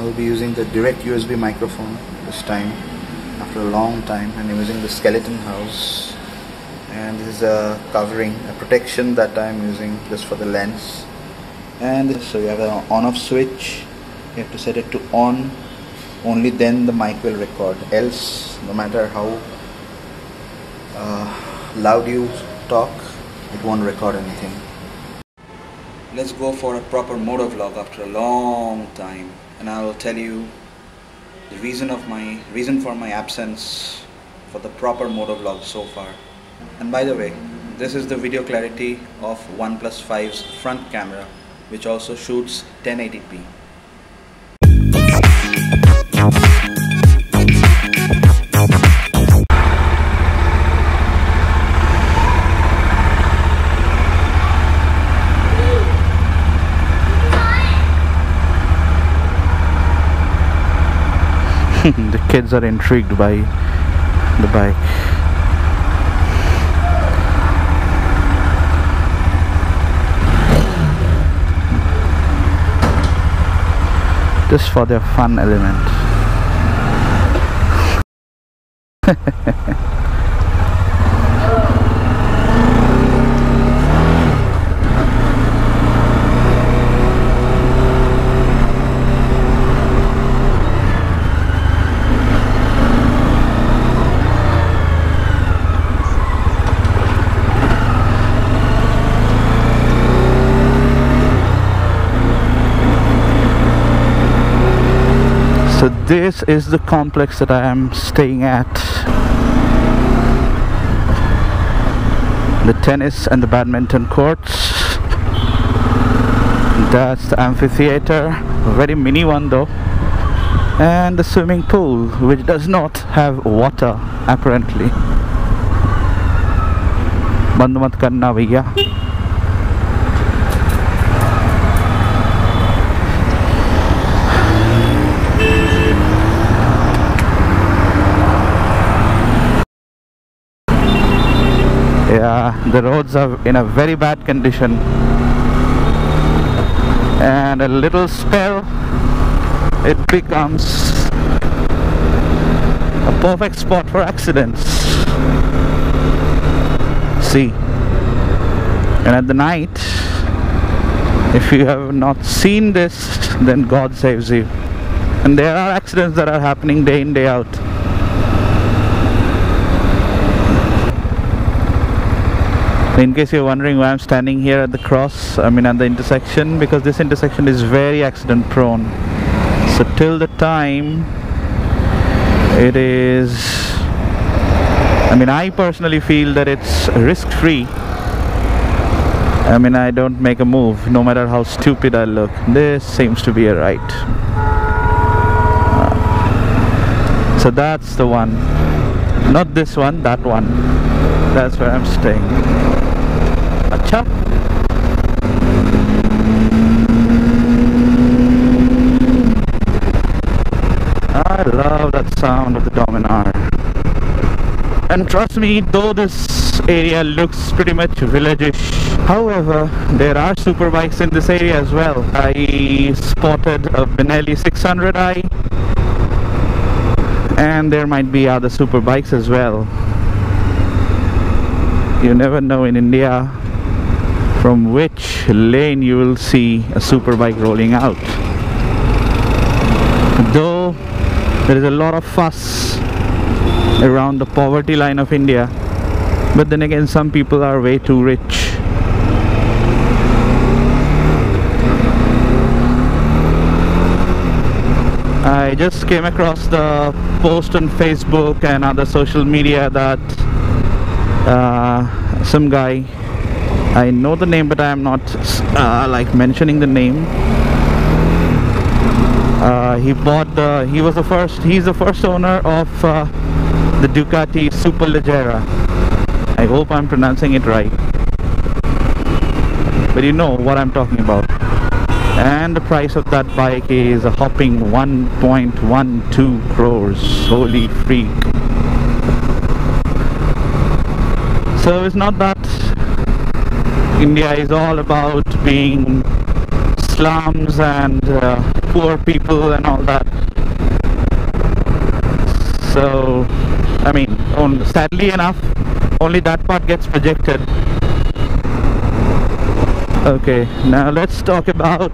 will be using the direct USB microphone this time after a long time, and I'm using the skeleton house, and this is a covering, a protection that I'm using just for the lens. And so you have an on-off switch. You have to set it to on, only then the mic will record, else no matter how loud you talk, it won't record anything. Let's go for a proper motovlog after a long time, and I will tell you the reason for my absence for the proper motovlog so far. And by the way, this is the video clarity of OnePlus 5's front camera, which also shoots 1080p. The kids are intrigued by the bike. Just for their fun element. So this is the complex that I am staying at. The tennis and the badminton courts. That's the amphitheater, a very mini one though. And the swimming pool, which does not have water apparently. Band mat karna bhaiya. Yeah, the roads are in a very bad condition, and a little spell, it becomes a perfect spot for accidents. See, and at the night, if you have not seen this, then God saves you. And there are accidents that are happening day in, day out. In case you're wondering why I'm standing here at the cross, I mean at the intersection, because this intersection is very accident prone. So till the time it is, I mean I personally feel that it's risk free. I mean I don't make a move no matter how stupid I look. This seems to be a right. So that's the one. Not this one, that one. That's where I'm staying. Acha. I love that sound of the Dominar. And trust me, though this area looks pretty much village-ish, however, there are super bikes in this area as well. I spotted a Benelli 600i, and there might be other super bikes as well. You never know in India from which lane you will see a super bike rolling out. Though there is a lot of fuss around the poverty line of India, but then again some people are way too rich. I just came across the post on Facebook and other social media that some guy, I know the name but I am not like mentioning the name. He's the first owner of the Ducati Superleggera. I hope I'm pronouncing it right, but you know what I'm talking about. And the price of that bike is a hopping 1.12 crores. Holy freak. So it's not that India is all about being slums and poor people and all that. So I mean, sadly enough, only that part gets projected. Okay, now let's talk about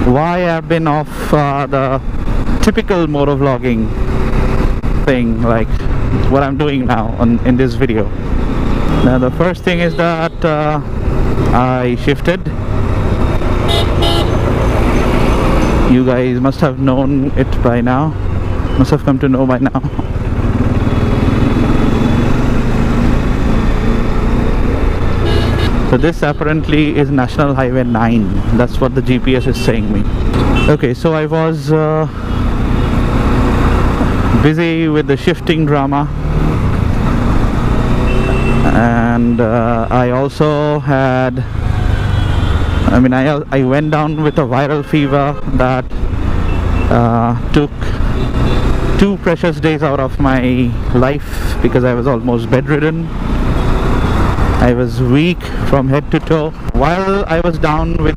why I've been off the typical motovlogging thing, like what I'm doing now in this video. Now the first thing is that I shifted. You guys must have known it by now, must have come to know by now. So this apparently is National Highway 9. That's what the GPS is saying me. Okay, so I was busy with the shifting drama, and I also had, I went down with a viral fever that took 2 precious days out of my life because I was almost bedridden. I was weak from head to toe. While I was down with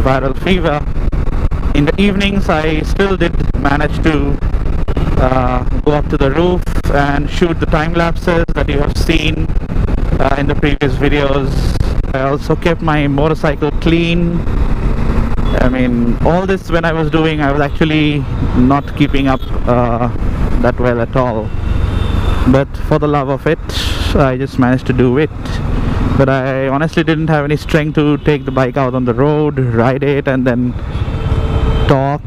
viral fever, in the evenings I still did manage to go up to the roof and shoot the time lapses that you have seen in the previous videos. I also kept my motorcycle clean. I mean, all this when I was doing, I was actually not keeping up that well at all. But for the love of it, I just managed to do it. But I honestly didn't have any strength to take the bike out on the road, ride it, and then talk.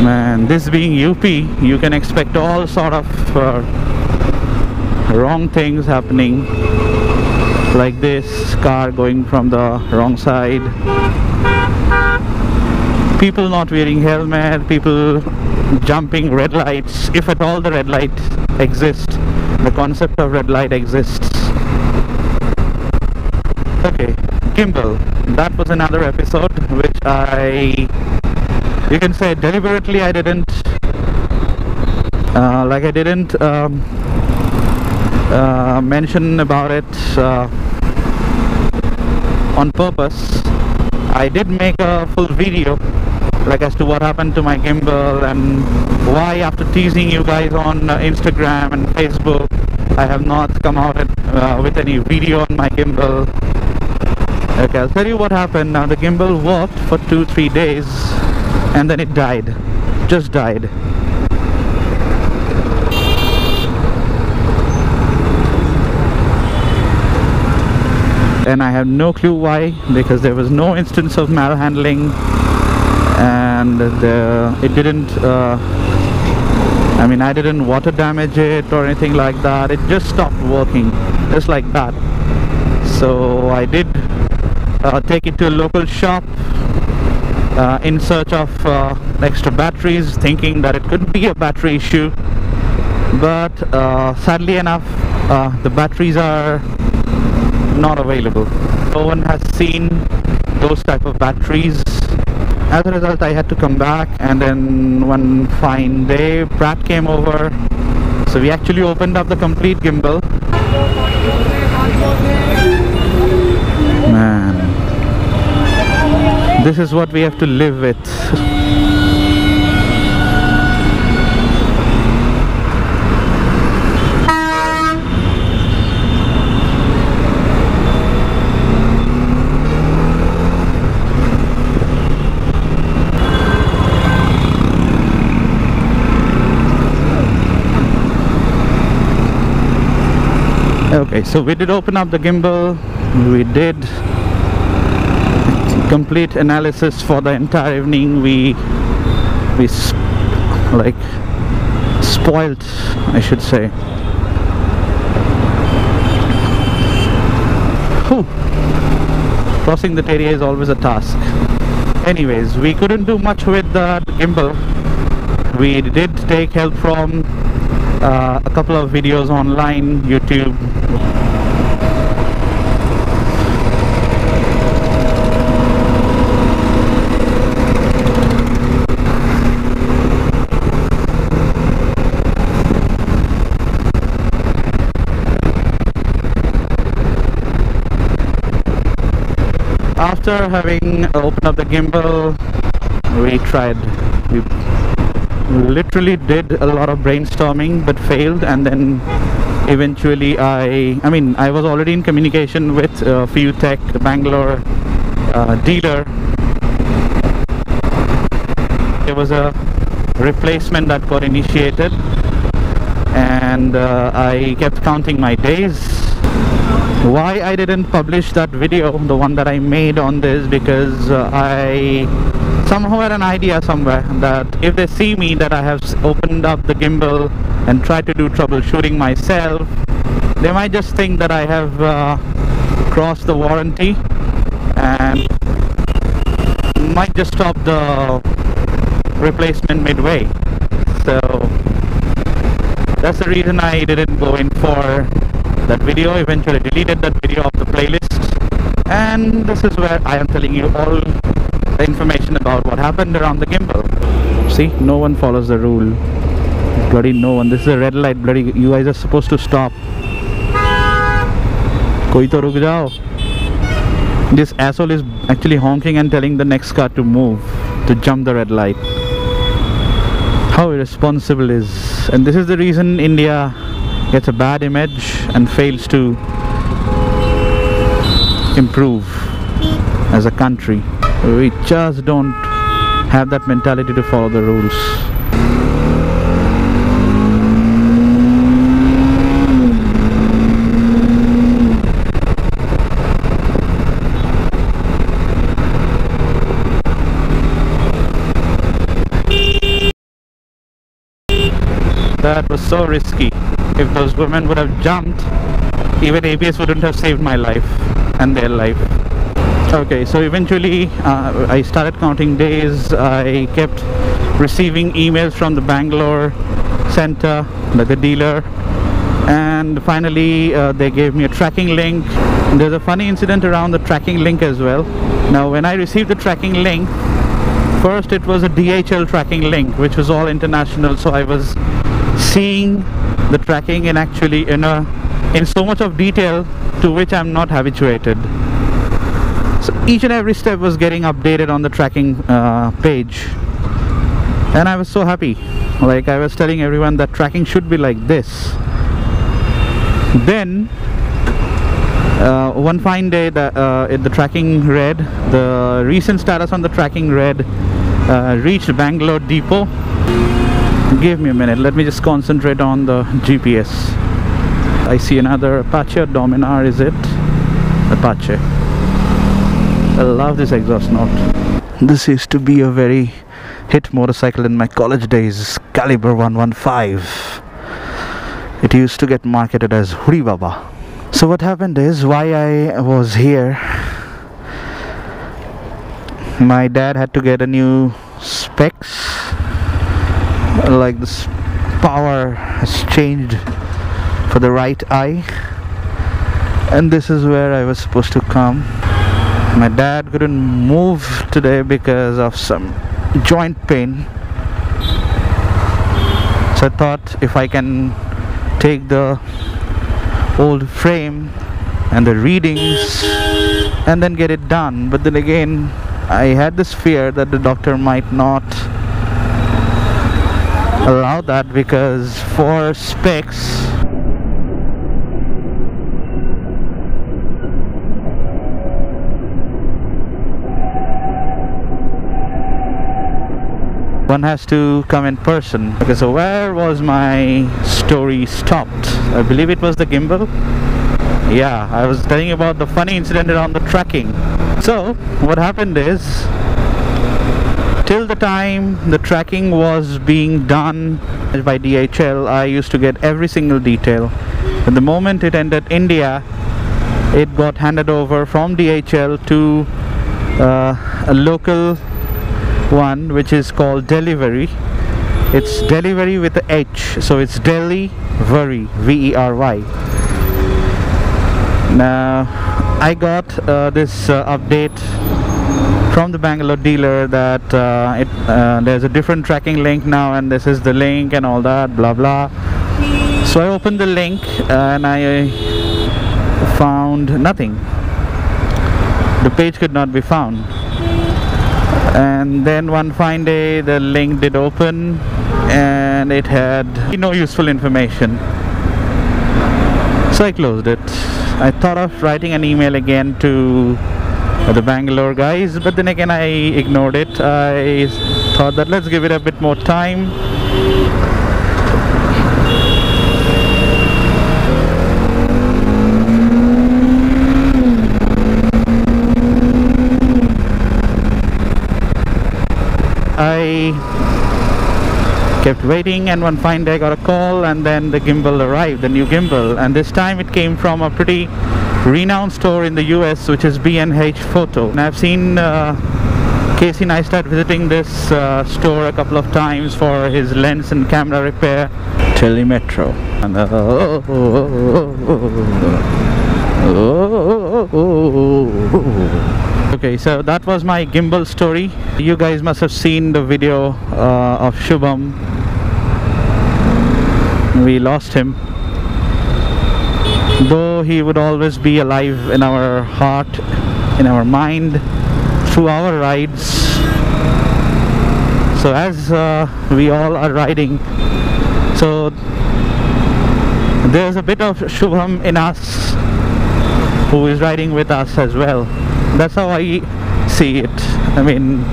Man, this being UP, you can expect all sort of wrong things happening, like this car going from the wrong side, people not wearing helmet, people jumping red lights, if at all the red light exists, the concept of red light exists. Okay, Gimbal, that was another episode which you can say deliberately I didn't mention about it on purpose. I did make a full video like as to what happened to my gimbal and why, after teasing you guys on Instagram and Facebook, I have not come out with any video on my gimbal. Okay, I'll tell you what happened. Now the gimbal worked for 2-3 days and then it died, just died. And I have no clue why, because there was no instance of malhandling, and it didn't I didn't water damage it or anything like that. It just stopped working, just like that. So I did take it to a local shop in search of extra batteries, thinking that it could be a battery issue, but sadly enough the batteries are not available. No one has seen those type of batteries. As a result, I had to come back, and then one fine day Pratt came over, so we actually opened up the complete gimbal. Man, this is what we have to live with. Okay, so we did open up the gimbal, we did complete analysis for the entire evening. We spoiled, I should say. Whew. Crossing that area is always a task. Anyways, we couldn't do much with the gimbal. We did take help from a couple of videos online, YouTube. after having opened up the gimbal, we literally did a lot of brainstorming but failed, and then eventually I was already in communication with Few Tech, the Bangalore dealer. There was a replacement that got initiated, and I kept counting my days. Why I didn't publish that video, the one that I made on this, because I somehow had an idea somewhere that if they see me that I have opened up the gimbal and tried to do troubleshooting myself, they might just think that I have crossed the warranty and might just stop the replacement midway. So that's the reason I didn't go in for that video. Eventually deleted that video off the playlist, and this is where I am telling you all the information about what happened around the gimbal. See, no one follows the rule. Bloody no one. This is a red light. Bloody, you guys are supposed to stop. Koi to ruk jao. This asshole is actually honking and telling the next car to move, to jump the red light. How irresponsible is. And this is the reason India gets a bad image and fails to improve as a country. We just don't have that mentality to follow the rules. That was so risky. If those women would have jumped, even ABS wouldn't have saved my life and their life. Okay, so eventually I started counting days. I kept receiving emails from the Bangalore center, like the dealer, and finally they gave me a tracking link. And there's a funny incident around the tracking link as well. Now when I received the tracking link, first it was a DHL tracking link, which was all international, so I was seeing the tracking in actually in so much of detail to which I'm not habituated. So each and every step was getting updated on the tracking page, and I was so happy. Like I was telling everyone that tracking should be like this. Then one fine day the tracking read, the recent status on the tracking read reached Bangalore depot. Give me a minute, let me just concentrate on the GPS. I see another Apache or Dominar, is it? Apache. I love this exhaust note. This used to be a very hit motorcycle in my college days, Caliber 115. It used to get marketed as Huri Baba. So what happened is, why I was here, my dad had to get a new specs. Like this power has changed for the right eye, and this is where I was supposed to come. My dad couldn't move today because of some joint pain, so I thought if I can take the old frame and the readings and then get it done. But then again, I had this fear that the doctor might not allow that, because for specs one has to come in person. Okay, so where was my story stopped? I believe it was the gimbal. Yeah, I was telling you about the funny incident around the tracking. So what happened is, till the time the tracking was being done by DHL, I used to get every single detail. But the moment it entered India, it got handed over from DHL to a local one which is called delivery. It's delivery with the H, so it's Delhi Very, V-E-R-Y. Now I got this update from the Bangalore dealer that there's a different tracking link now, and this is the link and all that, blah blah. So I opened the link and I found nothing. the page could not be found. And then one fine day the link did open and it had no useful information. So I closed it. I thought of writing an email again to the Bangalore guys, but then again I ignored it. I thought that let's give it a bit more time. I kept waiting, and one fine day I got a call, and then the gimbal arrived, the new gimbal, and this time it came from a pretty renowned store in the US, which is B&H Photo. And I've seen Casey Neistat visiting this store a couple of times for his lens and camera repair. Telemetro. And okay, so that was my gimbal story. You guys must have seen the video of Shubham. We lost him, though he would always be alive in our heart, in our mind, through our rides. So as we all are riding, so there's a bit of Shubham in us who is riding with us as well. That's how I see it. I mean,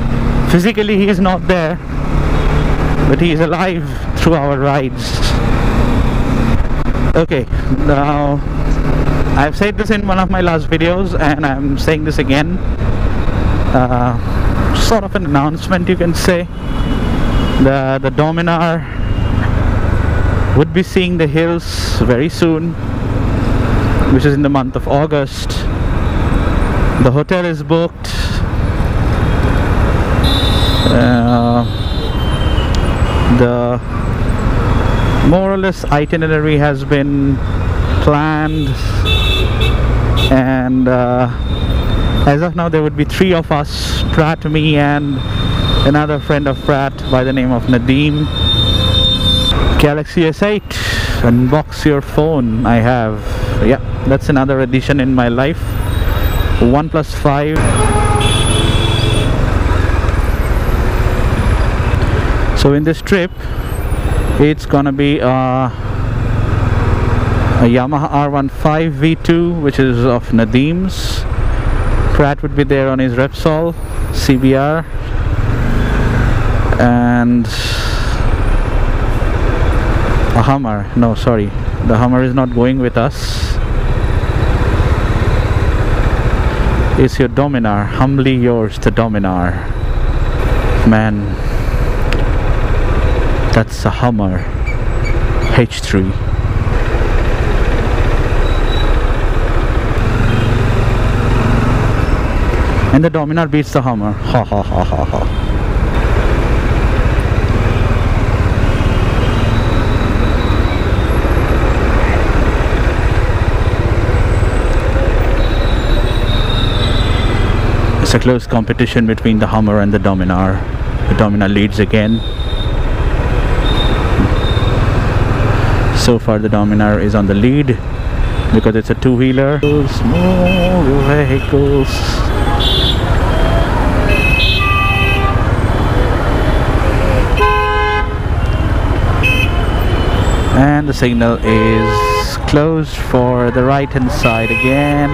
physically he is not there, but he is alive through our rides. Okay, now I've said this in one of my last videos and I'm saying this again. Sort of an announcement, you can say. The Dominar would be seeing the hills very soon, which is in the month of August. The hotel is booked. The more or less itinerary has been planned, and as of now there would be 3 of us, Pratt, me and another friend of Pratt by the name of Nadeem. Galaxy S8, unbox your phone. I have, yeah, that's another addition in my life. OnePlus 5. So in this trip it's gonna be a Yamaha R15 V2, which is of Nadeem's. Pratt would be there on his Repsol CBR, and a Hummer. No, sorry, the Hummer is not going with us. It's your Dominar. Humbly yours, the Dominar. Man, that's a Hummer H3. And the Dominar beats the Hummer. Ha ha ha ha ha. It's a close competition between the Hummer and the Dominar. The Dominar leads again. So far the Dominar is on the lead because it's a two-wheeler. Small vehicles. And the signal is closed for the right hand side again.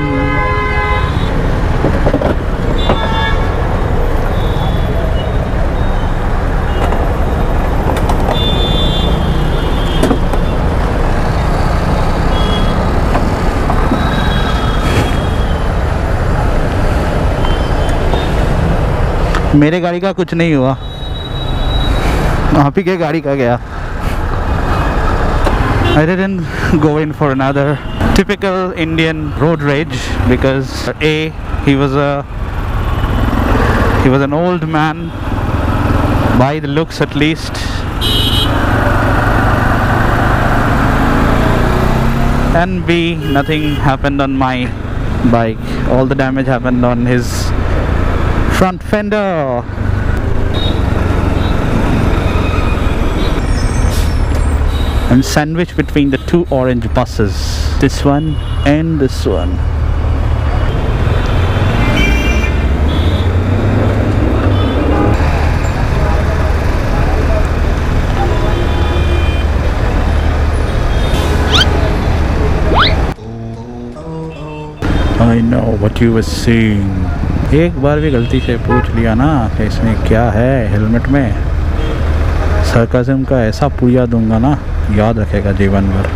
मेरे गाड़ी का कुछ नहीं हुआ, आप ही के गाड़ी का गया. I didn't go in for another typical Indian road rage because A, he was an old man by the looks at least, and B, nothing happened on my bike. All the damage happened on his front fender. I'm sandwiched between the two orange buses, this one and this one. I know what you were saying. एक बार भी गलती से पूछ लिया ना कि इसमें क्या है हेलमेट में, सरकाज़म का ऐसा पुड़िया दूंगा ना, याद रखेगा जीवन भर।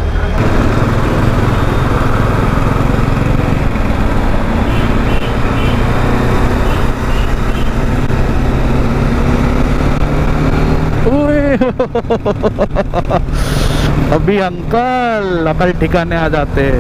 अभी अंकल ठिकाने आ जाते।